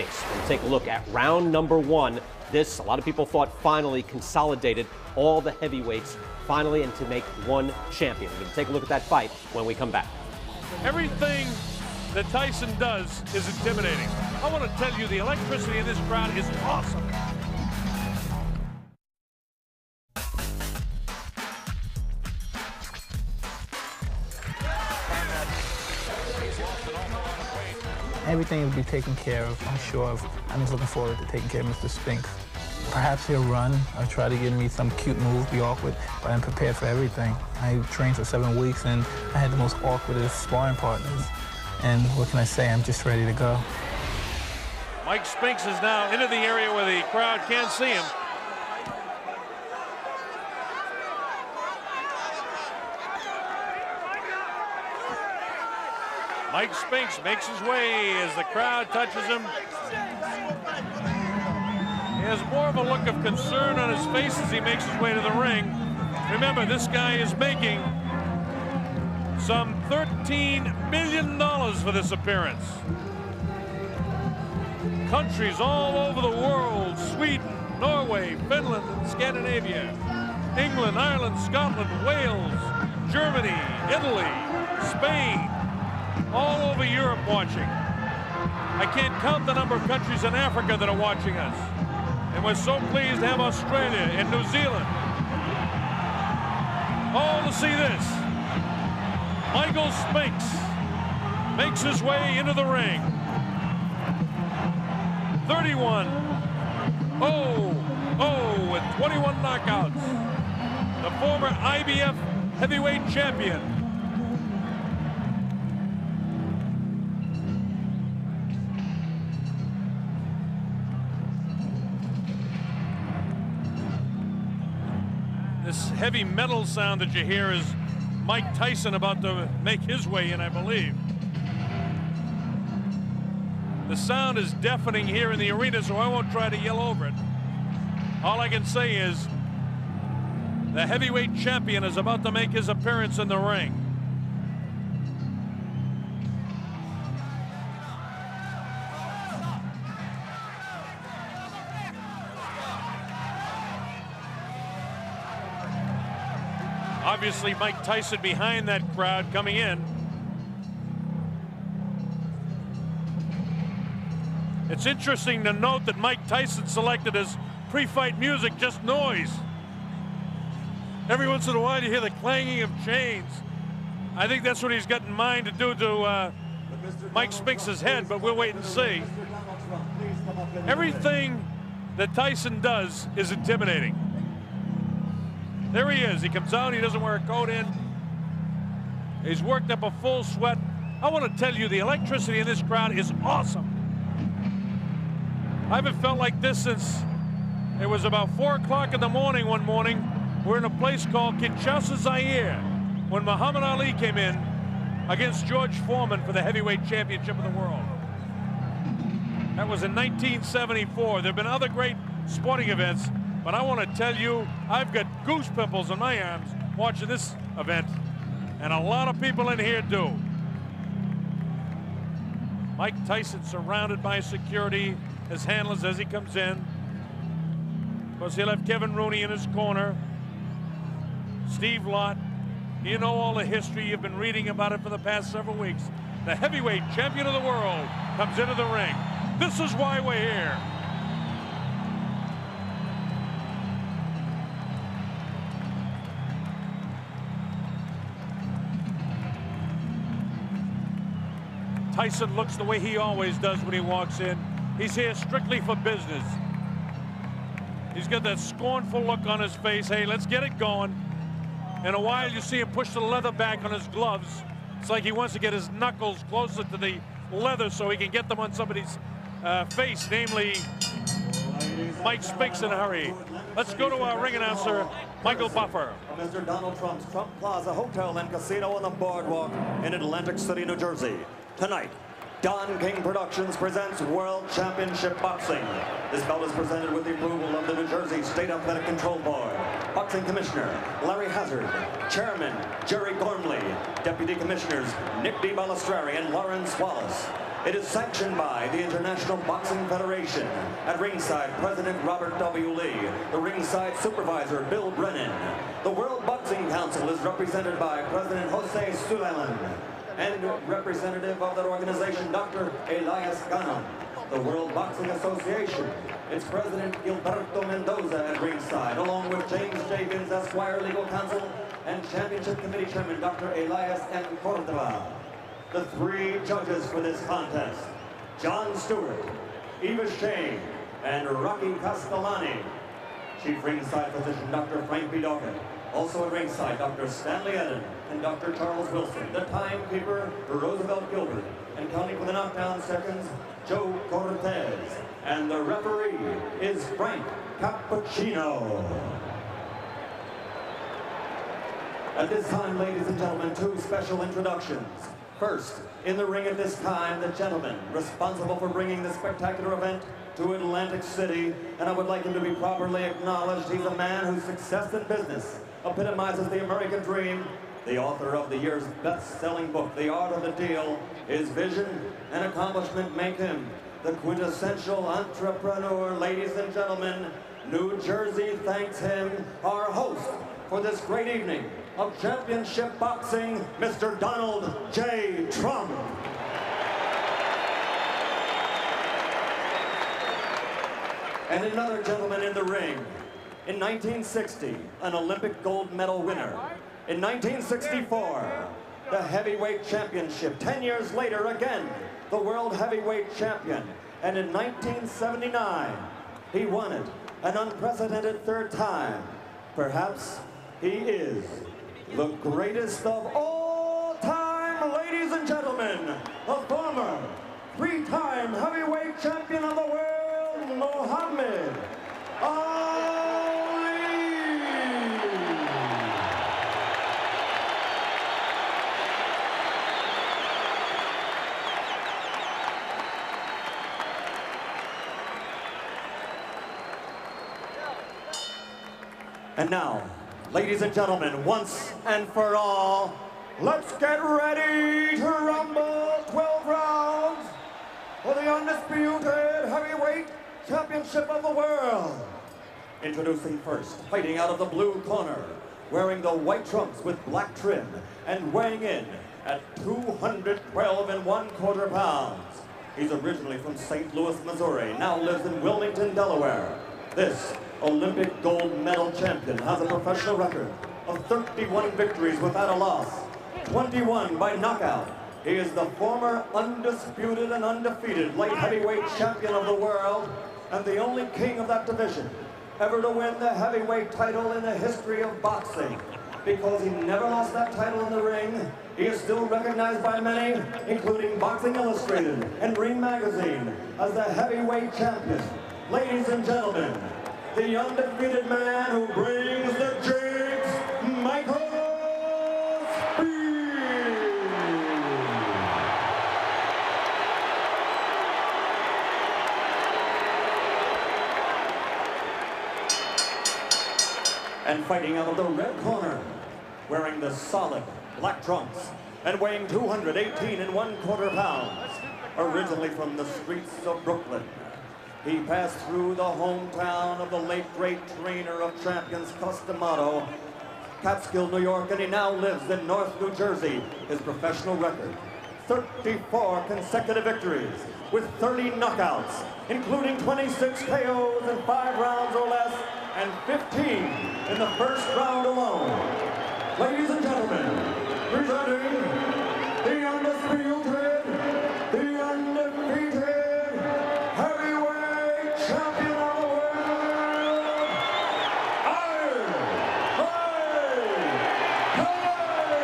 We'll take a look at round number one. This, a lot of people thought, finally consolidated all the heavyweights finally and to make one champion. We're going to take a look at that fight when we come back. Everything that Tyson does is intimidating. I want to tell you, the electricity in this crowd is awesome. Everything will be taken care of, I'm sure of. I'm just looking forward to taking care of Mr. Spinks. Perhaps he'll run or try to give me some cute move, be awkward, but I'm prepared for everything. I trained for 7 weeks and I had the most awkwardest sparring partners. And what can I say, I'm just ready to go. Mike Spinks is now into the area where the crowd can't see him. Mike Spinks makes his way as the crowd touches him. He has more of a look of concern on his face as he makes his way to the ring. Remember, this guy is making some $13 million for this appearance. Countries all over the world, Sweden, Norway, Finland, and Scandinavia, England, Ireland, Scotland, Wales, Germany, Italy, Spain, all over Europe watching. I can't count the number of countries in Africa that are watching us. And we're so pleased to have Australia and New Zealand all to see this. Michael Spinks makes his way into the ring. 31-0 with 21 knockouts. The former IBF heavyweight champion. This heavy metal sound that you hear is Mike Tyson about to make his way in, I believe. The sound is deafening here in the arena, so I won't try to yell over it. All I can say is the heavyweight champion is about to make his appearance in the ring. Obviously, Mike Tyson behind that crowd coming in. It's interesting to note that Mike Tyson selected as pre-fight music just noise. Every once in a while you hear the clanging of chains. I think that's what he's got in mind to do to Mike Spinks' head, but we'll wait and see. Everything that Tyson does is intimidating. There he is. He comes out. He doesn't wear a coat in. He's worked up a full sweat. I want to tell you, the electricity in this crowd is awesome. I haven't felt like this since it was about 4 o'clock in the morning one morning. We're in a place called Kinshasa, Zaire, when Muhammad Ali came in against George Foreman for the heavyweight championship of the world. That was in 1974. There have been other great sporting events, but I want to tell you, I've got goose pimples on my arms watching this event, and a lot of people in here do. Mike Tyson surrounded by security, his handlers as he comes in. Of course, he'll have Kevin Rooney in his corner. Steve Lott. You know all the history. You've been reading about it for the past several weeks. The heavyweight champion of the world comes into the ring. This is why we're here. Tyson looks the way he always does when he walks in. He's here strictly for business. He's got that scornful look on his face. Hey, let's get it going. In a while, you see him push the leather back on his gloves. It's like he wants to get his knuckles closer to the leather so he can get them on somebody's face, namely Mike Spinks in a hurry. Let's go to our ring announcer, Michael Buffer. Mr. Donald Trump's Trump Plaza Hotel and Casino on the Boardwalk in Atlantic City, New Jersey. Tonight, Don King Productions presents World Championship Boxing. This belt is presented with the approval of the New Jersey State Athletic Control Board. Boxing Commissioner Larry Hazard, Chairman Jerry Gormley, Deputy Commissioners Nick DeBalistrari and Lawrence Wallace. It is sanctioned by the International Boxing Federation. At ringside, President Robert W. Lee. The ringside supervisor, Bill Brennan. The World Boxing Council is represented by President Jose Suleiman and representative of that organization, Dr. Elias Ganem. The World Boxing Association, its president, Gilberto Mendoza, at ringside, along with James Jenkins, Esquire Legal Counsel, and Championship Committee Chairman, Dr. Elias M. Cordova. The three judges for this contest, John Stewart, Eva Shane, and Rocky Castellani. Chief ringside physician, Dr. Frank B. Dawkins. Also at ringside, Dr. Stanley Eden and Dr. Charles Wilson. The timekeeper, Roosevelt Gilbert. And counting for the knockdown seconds, Joe Cortez. And the referee is Frank Cappuccino. At this time, ladies and gentlemen, two special introductions. First, in the ring at this time, the gentleman responsible for bringing this spectacular event to Atlantic City, and I would like him to be properly acknowledged. He's a man whose success in business epitomizes the American dream, the author of the year's best-selling book, The Art of the Deal. His vision and accomplishment make him the quintessential entrepreneur. Ladies and gentlemen, New Jersey thanks him, our host for this great evening of championship boxing, Mr. Donald J. Trump. And another gentleman in the ring. In 1960, an Olympic gold medal winner. In 1964, the heavyweight championship. 10 years later, again, the world heavyweight champion. And in 1979, he won it, an unprecedented third time. Perhaps he is the greatest of all time, ladies and gentlemen, a former three-time heavyweight champion of the world, Muhammad Ali. And now, ladies and gentlemen, once and for all, let's get ready to rumble. 12 rounds for the undisputed heavyweight championship of the world. Introducing first, fighting out of the blue corner, wearing the white trunks with black trim, and weighing in at 212 1/4 pounds. He's originally from St. Louis, Missouri, now lives in Wilmington, Delaware. This Olympic gold medal champion has a professional record of 31 victories without a loss, 21 by knockout. He is the former undisputed and undefeated light heavyweight champion of the world and the only king of that division ever to win the heavyweight title in the history of boxing. Because he never lost that title in the ring, he is still recognized by many, including Boxing Illustrated and Ring Magazine, as the heavyweight champion. Ladies and gentlemen, the undefeated man who brings the jigs, Michael Spinks. And fighting out of the red corner, wearing the solid black trunks and weighing 218 1/4 pounds, originally from the streets of Brooklyn. He passed through the hometown of the late great trainer of champions, Costamato, Catskill, New York, and he now lives in North New Jersey. His professional record, 34 consecutive victories with 30 knockouts, including 26 KOs in 5 rounds or less, and 15 in the first round alone. Ladies and gentlemen, presenting the undisputed, the undefeated heavyweight champion of the world,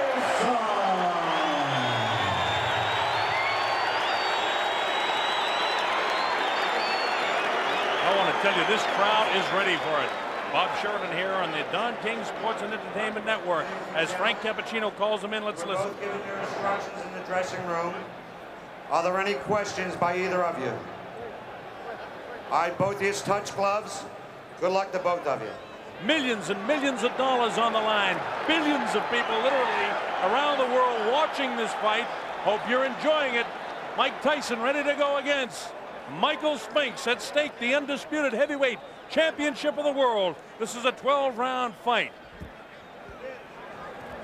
Tyson. I want to tell you, this crowd is ready for it. Bob Sheridan here on the Don King Sports and Entertainment Network. As Frank Cappuccino calls them in, let's listen. Both giving your instructions in the dressing room. Are there any questions by either of you? All right, both of you touch gloves. Good luck to both of you. Millions and millions of dollars on the line. Billions of people literally around the world watching this fight. Hope you're enjoying it. Mike Tyson ready to go against Michael Spinks. At stake, the undisputed heavyweight championship of the world. This is a 12-round fight.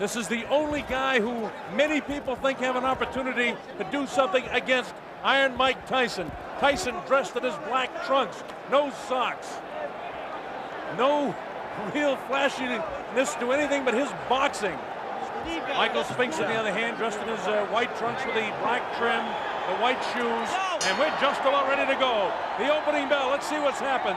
This is the only guy who many people think have an opportunity to do something against Iron Mike Tyson. Tyson dressed in his black trunks, no socks, no real flashiness to anything but his boxing. Michael Spinks, on the other hand, dressed in his white trunks with the black trim, the white shoes, and we're just about ready to go. The opening bell, let's see what happens.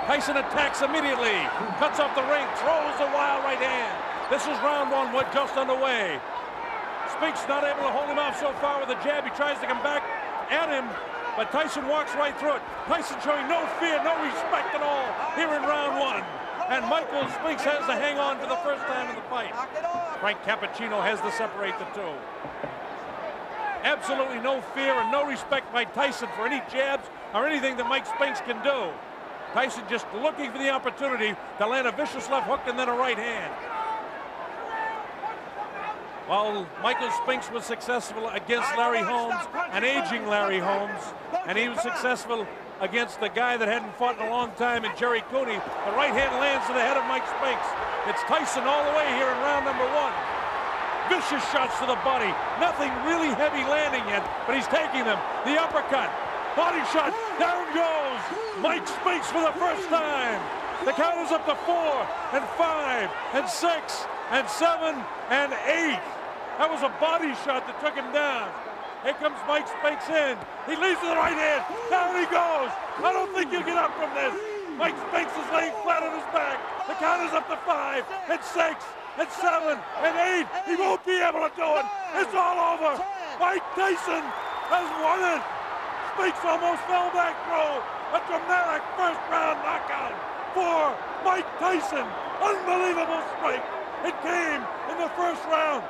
Tyson attacks immediately, cuts off the ring, throws a wild right hand. This is round one, we're just underway. Spinks not able to hold him off so far with a jab. He tries to come back at him, but Tyson walks right through it. Tyson showing no fear, no respect at all here in round one. And Michael Spinks has to hang on for the first time in the fight. Frank Cappuccino has to separate the two. Absolutely no fear and no respect by Tyson for any jabs or anything that Mike Spinks can do. Tyson just looking for the opportunity to land a vicious left hook and then a right hand. While Michael Spinks was successful against Larry Holmes, an aging Larry Holmes, and he was successful against the guy that hadn't fought in a long time in Jerry Cooney, the right hand lands to the head of Mike Spinks. It's Tyson all the way here in round number one. Vicious shots to the body. Nothing really heavy landing yet, but he's taking them. The uppercut. Body shot. Down goes Mike Spinks for the first time. The count is up to 4 and 5 and 6 and 7 and 8. That was a body shot that took him down. Here comes Mike Spinks in. He leads to the right hand. Down he goes. I don't think he'll get up from this. Mike Spinks is laying flat on his back. The count is up to 5 and 6 and 7 and 8. He won't be able to do it. It's all over. Mike Tyson has won it. Spinks almost fell back, bro. A dramatic first round knockout for Mike Tyson. Unbelievable strike. It came in the first round.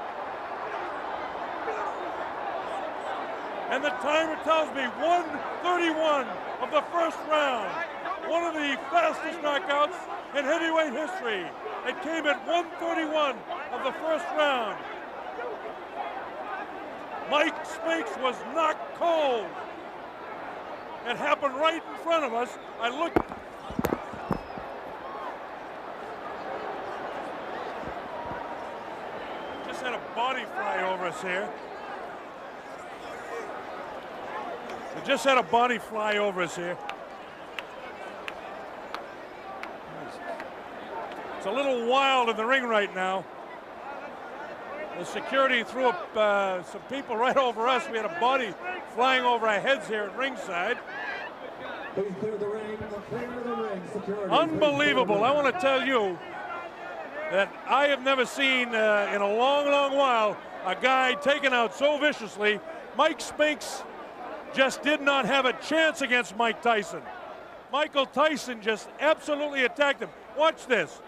And the timer tells me 1:31 of the first round. One of the fastest knockouts in heavyweight history. It came at 1:31 of the first round. Mike Spinks was knocked cold. It happened right in front of us. I looked. Just had a body fly over us here. We just had a body fly over us here. It's a little wild in the ring right now. The security threw up some people right over us. We had a body flying over our heads here at ringside. Please clear the ring. Clear the ring. Security. Unbelievable. I want to tell you that I have never seen in a long, long while a guy taken out so viciously. Mike Spinks just did not have a chance against Mike Tyson. Michael Tyson just absolutely attacked him. Watch this.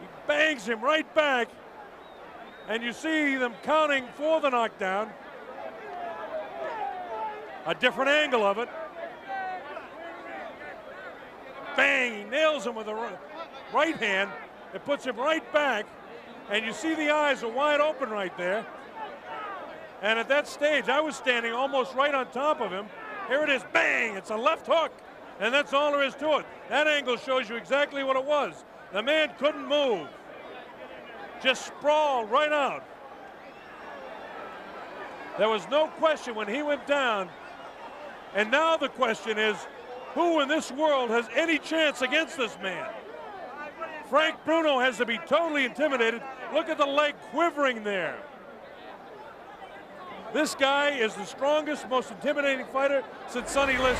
He bangs him right back, and you see them counting for the knockdown. A different angle of it. Bang, he nails him with the right hand. It puts him right back, and you see the eyes are wide open right there. And at that stage, I was standing almost right on top of him. Here it is, bang, it's a left hook. And that's all there is to it. That angle shows you exactly what it was. The man couldn't move. Just sprawled right out. There was no question when he went down. And now the question is, who in this world has any chance against this man? Frank Bruno has to be totally intimidated. Look at the leg quivering there. This guy is the strongest, most intimidating fighter since Sonny Liston.